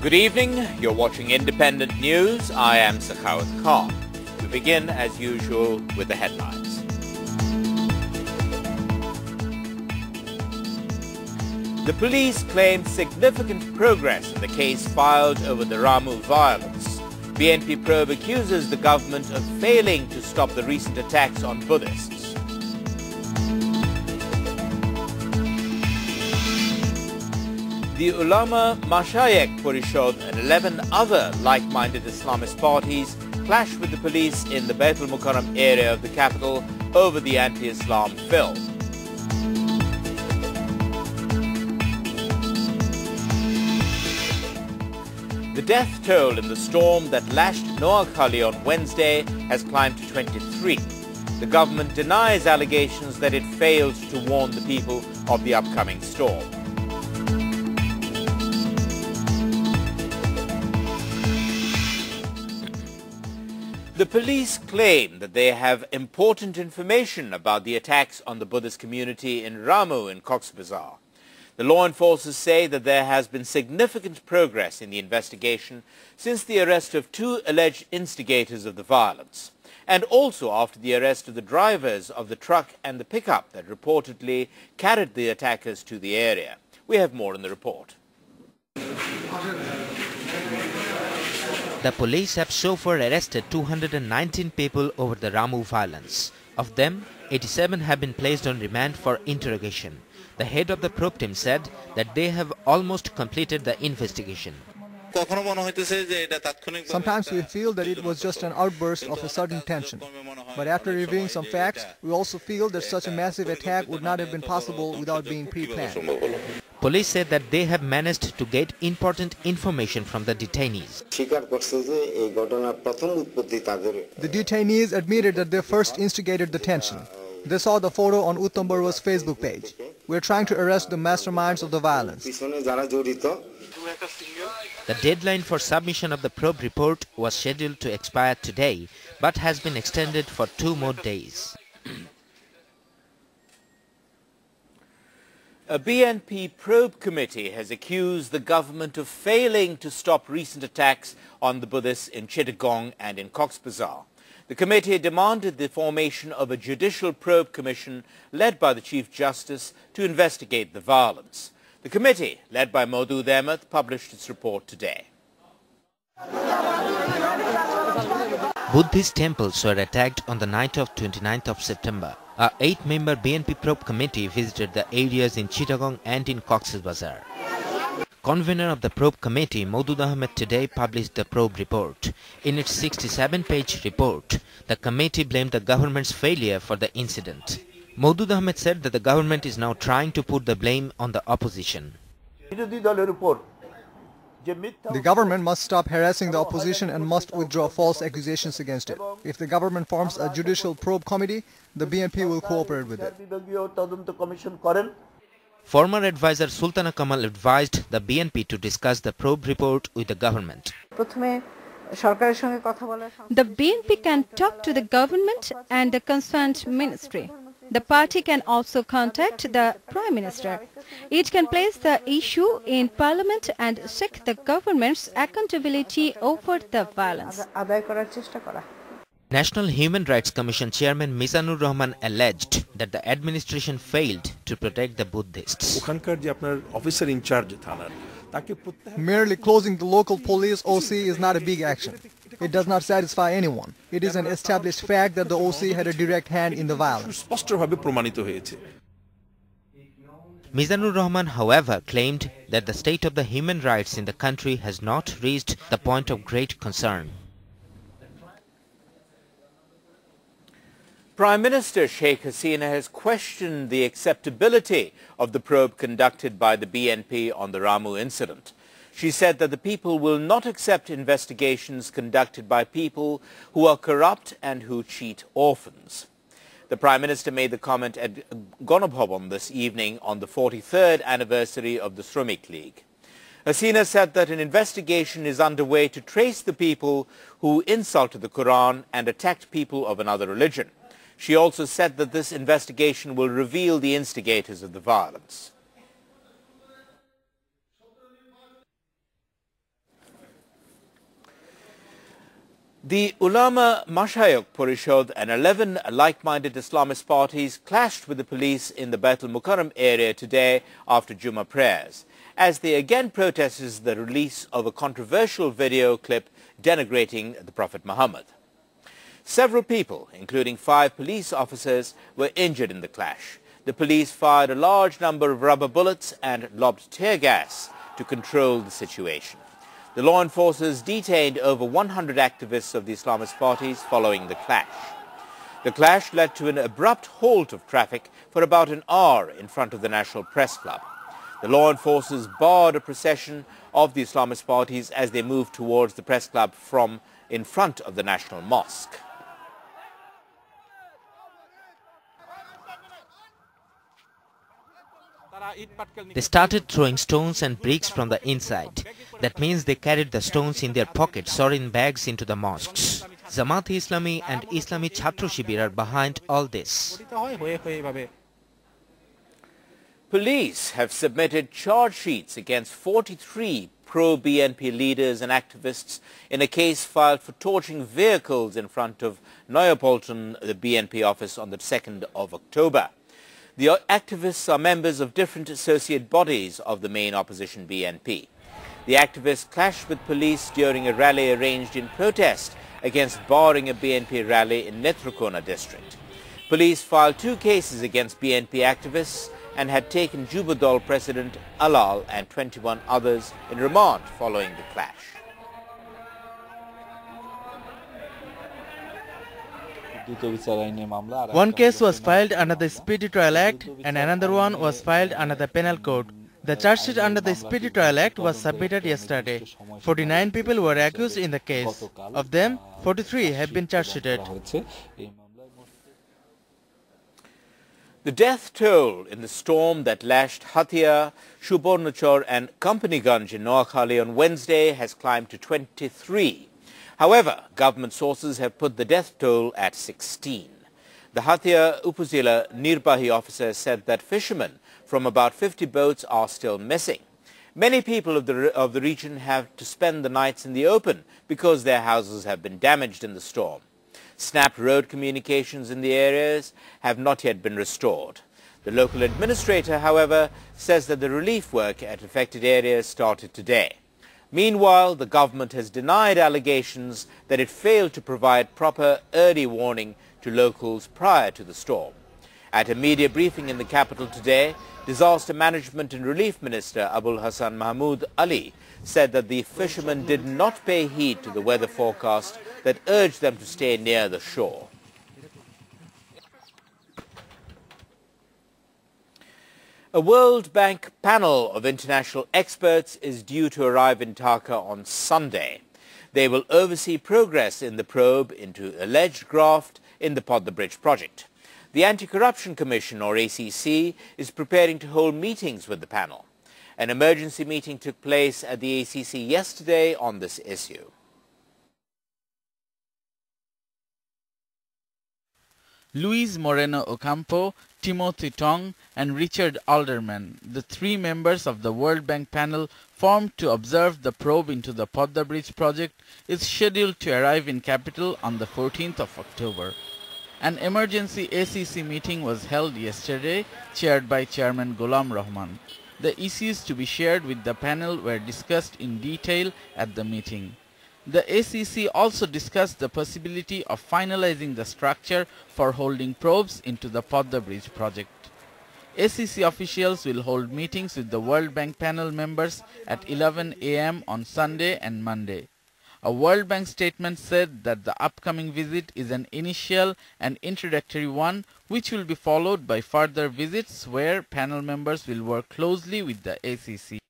Good evening, you're watching Independent News. I am Sakhawat Khan. We begin as usual with the headlines. The police claim significant progress in the case filed over the Ramu violence. BNP probe accuses the government of failing to stop the recent attacks on Buddhists. The Ulama Mashayekh Parishad and 11 other like-minded Islamist parties clashed with the police in the Baitul Mukarram area of the capital over the anti-Islam film. The death toll in the storm that lashed Noakhali on Wednesday has climbed to 23. The government denies allegations that it failed to warn the people of the upcoming storm. The police claim that they have important information about the attacks on the Buddhist community in Ramu in Cox's Bazar. The law enforcers say that there has been significant progress in the investigation since the arrest of 2 alleged instigators of the violence, and also after the arrest of the drivers of the truck and the pickup that reportedly carried the attackers to the area. We have more in the report. The police have so far arrested 219 people over the Ramu violence. Of them, 87 have been placed on remand for interrogation. The head of the probe team said that they have almost completed the investigation. Sometimes we feel that it was just an outburst of a sudden tension. But after reviewing some facts, we also feel that such a massive attack would not have been possible without being pre-planned. Police said that they have managed to get important information from the detainees. The detainees admitted that they first instigated the tension. They saw the photo on Uttam Barua's Facebook page. We are trying to arrest the masterminds of the violence. The deadline for submission of the probe report was scheduled to expire today, but has been extended for 2 more days. A BNP probe committee has accused the government of failing to stop recent attacks on the Buddhists in Chittagong and in Cox's Bazar. The committee demanded the formation of a judicial probe commission led by the Chief Justice to investigate the violence. The committee, led by Maudud Ahmed, published its report today. Buddhist temples were attacked on the night of 29th of September. A 8-member BNP probe committee visited the areas in Chittagong and in Cox's Bazar. Convener of the probe committee, Maudud Ahmed, today published the probe report. In its 67-page report, the committee blamed the government's failure for the incident. Maudud Ahmed said that the government is now trying to put the blame on the opposition. The government must stop harassing the opposition and must withdraw false accusations against it. If the government forms a judicial probe committee, the BNP will cooperate with it. Former advisor Sultana Kamal advised the BNP to discuss the probe report with the government. The BNP can talk to the government and the concerned ministry. The party can also contact the Prime Minister. It can place the issue in Parliament and seek the government's accountability over the violence. National Human Rights Commission Chairman Mizanur Rahman alleged that the administration failed to protect the Buddhists. Merely closing the local police OC is not a big action. It does not satisfy anyone. It is an established fact that the OC had a direct hand in the violence. Mizanur Rahman, however, claimed that the state of the human rights in the country has not reached the point of great concern. Prime Minister Sheikh Hasina has questioned the acceptability of the probe conducted by the BNP on the Ramu incident. She said that the people will not accept investigations conducted by people who are corrupt and who cheat orphans. The Prime Minister made the comment at Gonobhobon this evening on the 43rd anniversary of the Shramik League. Hasina said that an investigation is underway to trace the people who insulted the Quran and attacked people of another religion. She also said that this investigation will reveal the instigators of the violence. The Ulama Mashayikh Parishad and 11 like-minded Islamist parties clashed with the police in the Baitul Mukarram area today after Jummah prayers, as they again protested the release of a controversial video clip denigrating the Prophet Muhammad. Several people, including 5 police officers, were injured in the clash. The police fired a large number of rubber bullets and lobbed tear gas to control the situation. The law enforcers detained over 100 activists of the Islamist parties following the clash. The clash led to an abrupt halt of traffic for about an hour in front of the National Press Club. The law enforcers barred a procession of the Islamist parties as they moved towards the Press Club from in front of the National Mosque. They started throwing stones and bricks from the inside. That means they carried the stones in their pockets or in bags into the mosques. Jamaat-e-Islami and Islami Chhatro Shibir are behind all this. Police have submitted charge sheets against 43 pro-BNP leaders and activists in a case filed for torching vehicles in front of Neapolton, the BNP office, on the 2nd of October. The activists are members of different associate bodies of the main opposition BNP. The activists clashed with police during a rally arranged in protest against barring a BNP rally in Netrokona district. Police filed 2 cases against BNP activists and had taken Jubadol President Alal and 21 others in remand following the clash. One case was filed under the Speedy Trial Act and another one was filed under the Penal Code. The charge sheet under the Speedy Trial Act was submitted yesterday. 49 people were accused in the case. Of them, 43 have been charge sheeted. The death toll in the storm that lashed Hatia, Subornachor and Companyganj in Noakhali on Wednesday has climbed to 23. However, government sources have put the death toll at 16. The Hatia Upazila Nirbahi officer said that fishermen from about 50 boats are still missing. Many people of the region have to spend the nights in the open because their houses have been damaged in the storm. Snapped road communications in the areas have not yet been restored. The local administrator, however, says that the relief work at affected areas started today. Meanwhile, the government has denied allegations that it failed to provide proper early warning to locals prior to the storm. At a media briefing in the capital today, Disaster Management and Relief Minister Abul Hassan Mahmood Ali said that the fishermen did not pay heed to the weather forecast that urged them to stay near the shore. A World Bank panel of international experts is due to arrive in Dhaka on Sunday. They will oversee progress in the probe into alleged graft in the Padma Bridge project. The Anti-Corruption Commission, or ACC, is preparing to hold meetings with the panel. An emergency meeting took place at the ACC yesterday on this issue. Luis Moreno Ocampo, Timothy Tong and Richard Alderman, the 3 members of the World Bank panel formed to observe the probe into the Padma Bridge project, is scheduled to arrive in capital on the 14th of October. An emergency ACC meeting was held yesterday, chaired by Chairman Ghulam Rahman. The issues to be shared with the panel were discussed in detail at the meeting. The ACC also discussed the possibility of finalizing the structure for holding probes into the Padma Bridge project. ACC officials will hold meetings with the World Bank panel members at 11 a.m. on Sunday and Monday. A World Bank statement said that the upcoming visit is an initial and introductory one, which will be followed by further visits where panel members will work closely with the ACC.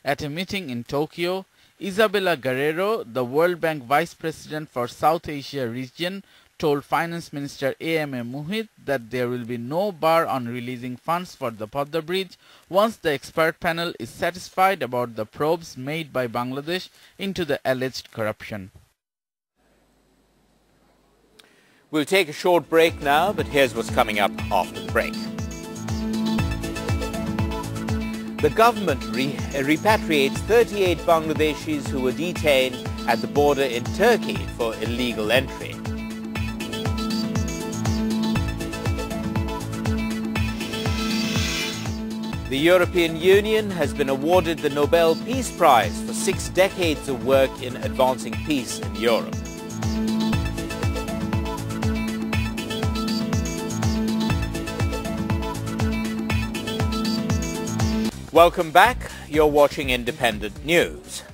At a meeting in Tokyo, Isabella Guerrero, the World Bank Vice President for South Asia region, told Finance Minister A.M.A. Muhit that there will be no bar on releasing funds for the Padma Bridge once the expert panel is satisfied about the probes made by Bangladesh into the alleged corruption. We'll take a short break now, but here's what's coming up after the break. The government repatriates 38 Bangladeshis who were detained at the border in Turkey for illegal entry. The European Union has been awarded the Nobel Peace Prize for 6 decades of work in advancing peace in Europe. Welcome back. You're watching Independent News.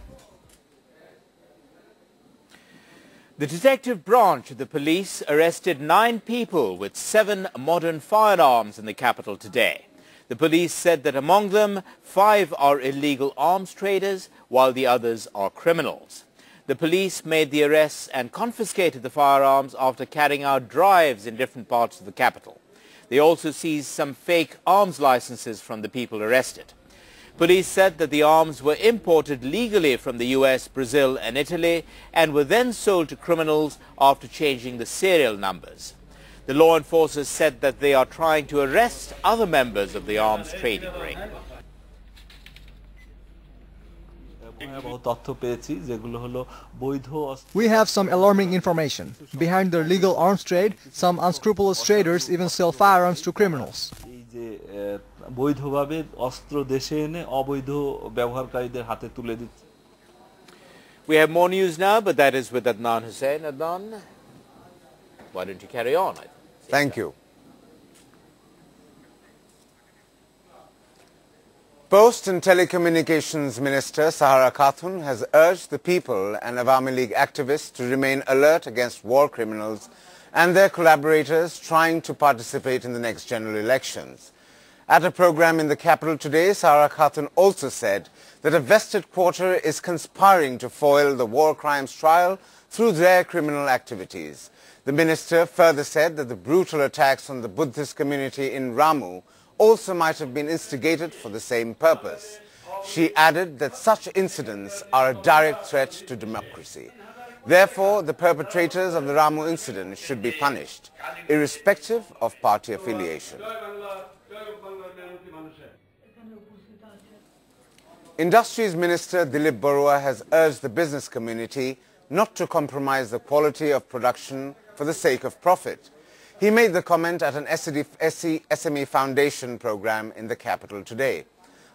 The detective branch of the police arrested 9 people with 7 modern firearms in the capital today. The police said that among them, 5 are illegal arms traders, while the others are criminals. The police made the arrests and confiscated the firearms after carrying out drives in different parts of the capital. They also seized some fake arms licenses from the people arrested. Police said that the arms were imported legally from the US, Brazil and Italy and were then sold to criminals after changing the serial numbers. The law enforcers said that they are trying to arrest other members of the arms trading ring. We have some alarming information. Behind the legal arms trade, some unscrupulous traders even sell firearms to criminals. We have more news now, but that is with Adnan Hussain. Adnan, why don't you carry on? Thank you. Post and Telecommunications Minister Sahara Khatun has urged the people and Awami League activists to remain alert against war criminals and their collaborators trying to participate in the next general elections. At a program in the capital today, Sahara Khatun also said that a vested quarter is conspiring to foil the war crimes trial through their criminal activities. The minister further said that the brutal attacks on the Buddhist community in Ramu also might have been instigated for the same purpose. She added that such incidents are a direct threat to democracy. Therefore, the perpetrators of the Ramu incident should be punished, irrespective of party affiliation. Industries Minister Dilip Barua has urged the business community not to compromise the quality of production for the sake of profit. He made the comment at an SME Foundation program in the capital today.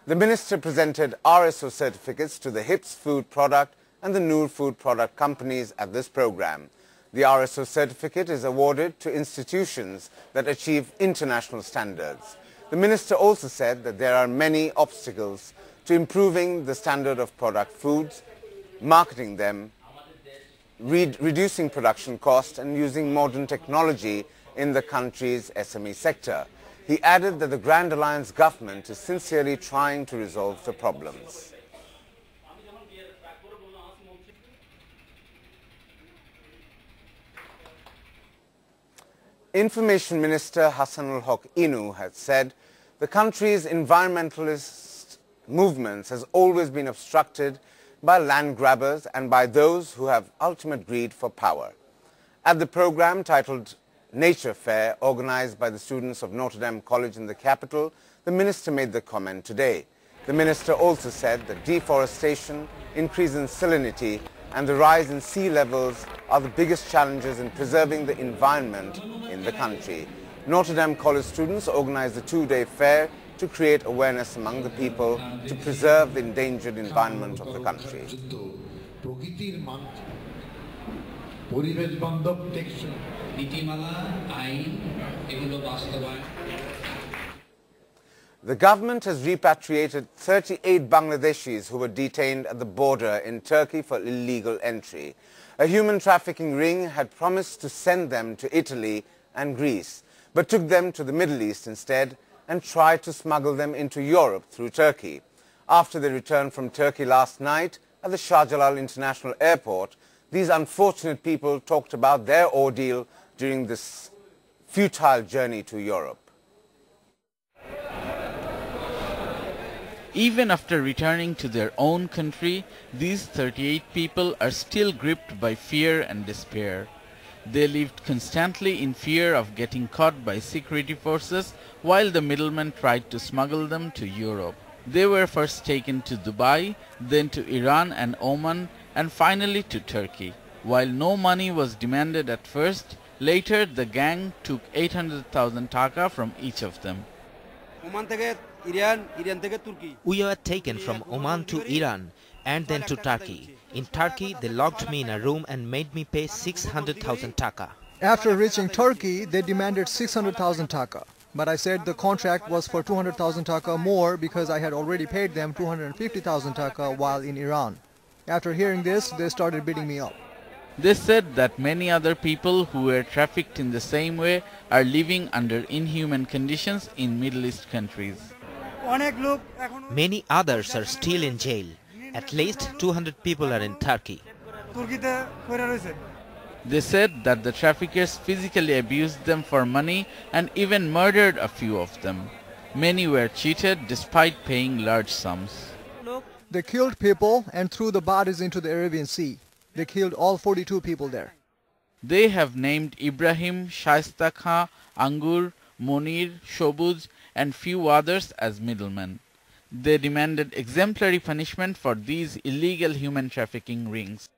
The minister presented RSO certificates to the HIPS Food Product and the Noor Food Product companies at this program. The RSO certificate is awarded to institutions that achieve international standards. The minister also said that there are many obstacles to improving the standard of product foods, marketing them, reducing production costs and using modern technology in the country's SME sector. He added that the Grand Alliance government is sincerely trying to resolve the problems. Information Minister Hassanul Haq Inu has said the country's environmentalist movements has always been obstructed by land grabbers and by those who have ultimate greed for power. At the program titled Nature Fair, organized by the students of Notre Dame College in the capital, the minister made the comment today. The minister also said that deforestation, increase in salinity and the rise in sea levels are the biggest challenges in preserving the environment in the country. Notre Dame College students organized the 2-day fair to create awareness among the people to preserve the endangered environment of the country. The government has repatriated 38 Bangladeshis who were detained at the border in Turkey for illegal entry. A human trafficking ring had promised to send them to Italy and Greece, but took them to the Middle East instead and tried to smuggle them into Europe through Turkey. After they returned from Turkey last night at the Shah Jalal International Airport, these unfortunate people talked about their ordeal during this futile journey to Europe. Even after returning to their own country, these 38 people are still gripped by fear and despair. They lived constantly in fear of getting caught by security forces while the middlemen tried to smuggle them to Europe. They were first taken to Dubai, then to Iran and Oman, and finally to Turkey. While no money was demanded at first, later the gang took 800,000 taka from each of them. We were taken from Oman to Iran and then to Turkey. In Turkey, they locked me in a room and made me pay 600,000 taka. After reaching Turkey, they demanded 600,000 taka. But I said the contract was for 200,000 taka more because I had already paid them 250,000 taka while in Iran. After hearing this, they started beating me up. They said that many other people who were trafficked in the same way are living under inhuman conditions in Middle East countries. Many others are still in jail. At least 200 people are in Turkey. They said that the traffickers physically abused them for money and even murdered a few of them. Many were cheated despite paying large sums. They killed people and threw the bodies into the Arabian Sea. They killed all 42 people there. They have named Ibrahim, Shaista Khan, Angur, Monir, Shobuj and few others as middlemen. They demanded exemplary punishment for these illegal human trafficking rings.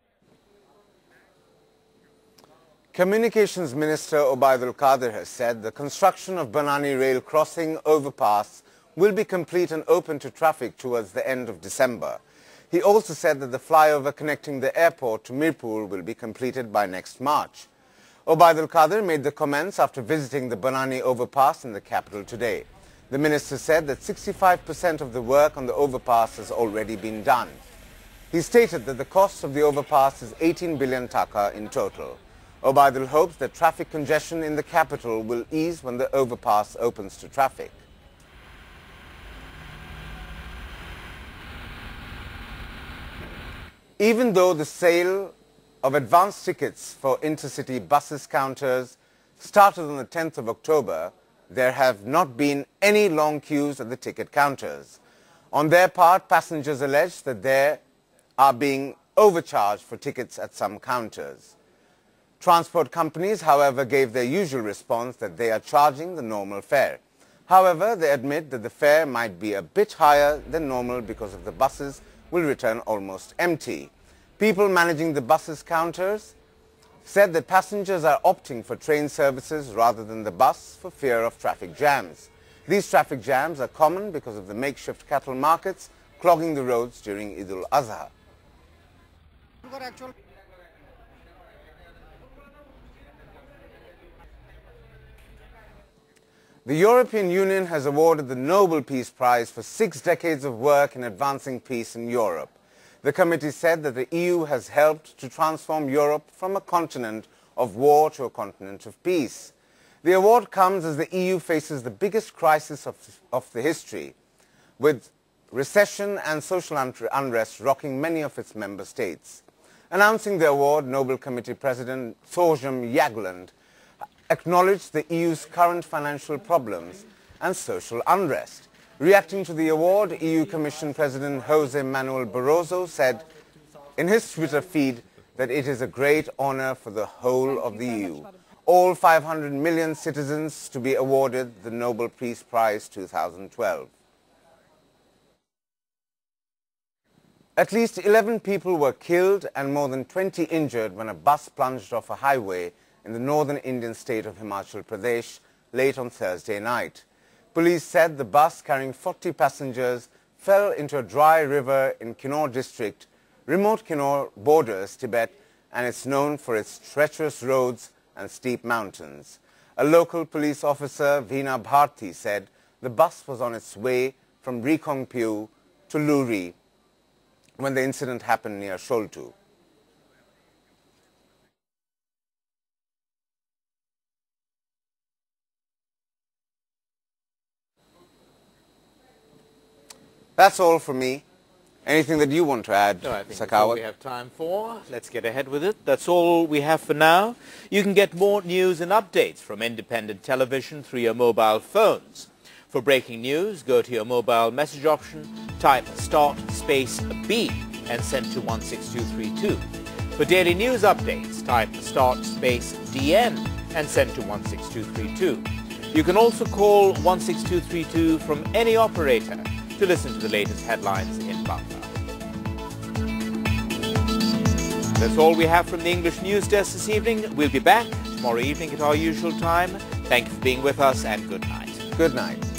Communications Minister Obaidul Qadir has said the construction of Banani Rail Crossing overpass will be complete and open to traffic towards the end of December. He also said that the flyover connecting the airport to Mirpur will be completed by next March. Obaidul Qadir made the comments after visiting the Banani overpass in the capital today. The minister said that 65% of the work on the overpass has already been done. He stated that the cost of the overpass is 18 billion taka in total. Obaidul hopes that traffic congestion in the capital will ease when the overpass opens to traffic. Even though the sale of advance tickets for intercity buses counters started on the 10th of October, there have not been any long queues at the ticket counters. On their part, passengers allege that they are being overcharged for tickets at some counters. Transport companies, however, gave their usual response that they are charging the normal fare. However, they admit that the fare might be a bit higher than normal because of the buses will return almost empty. People managing the buses counters said that passengers are opting for train services rather than the bus for fear of traffic jams. These traffic jams are common because of the makeshift cattle markets clogging the roads during Eid al-Azha. The European Union has awarded the Nobel Peace Prize for 6 decades of work in advancing peace in Europe. The committee said that the EU has helped to transform Europe from a continent of war to a continent of peace. The award comes as the EU faces the biggest crisis of the history, with recession and social unrest rocking many of its member states. Announcing the award, Nobel Committee President Thorbjørn Jagland acknowledged the EU's current financial problems and social unrest. Reacting to the award, EU Commission President Jose Manuel Barroso said in his Twitter feed that it is a great honor for the whole of the EU. All 500 million citizens to be awarded the Nobel Peace Prize 2012. At least 11 people were killed and more than 20 injured when a bus plunged off a highway in the northern Indian state of Himachal Pradesh late on Thursday night. Police said the bus carrying 40 passengers fell into a dry river in Kinnaur district. Remote Kinnaur borders Tibet and it's known for its treacherous roads and steep mountains. A local police officer, Veena Bharti, said the bus was on its way from Rikongpyu to Luri when the incident happened near Sholtu. That's all from me. Anything that you want to add, No, I think Sakawat? that's all we have time for. Let's get ahead with it. That's all we have for now. You can get more news and updates from independent television through your mobile phones. For breaking news, go to your mobile message option, type start space B and send to 16232. For daily news updates, type start space DN and send to 16232. You can also call 16232 from any operator. to listen to the latest headlines in Bangla. That's all we have from the English News Desk this evening. We'll be back tomorrow evening at our usual time. Thank you for being with us and good night. Good night.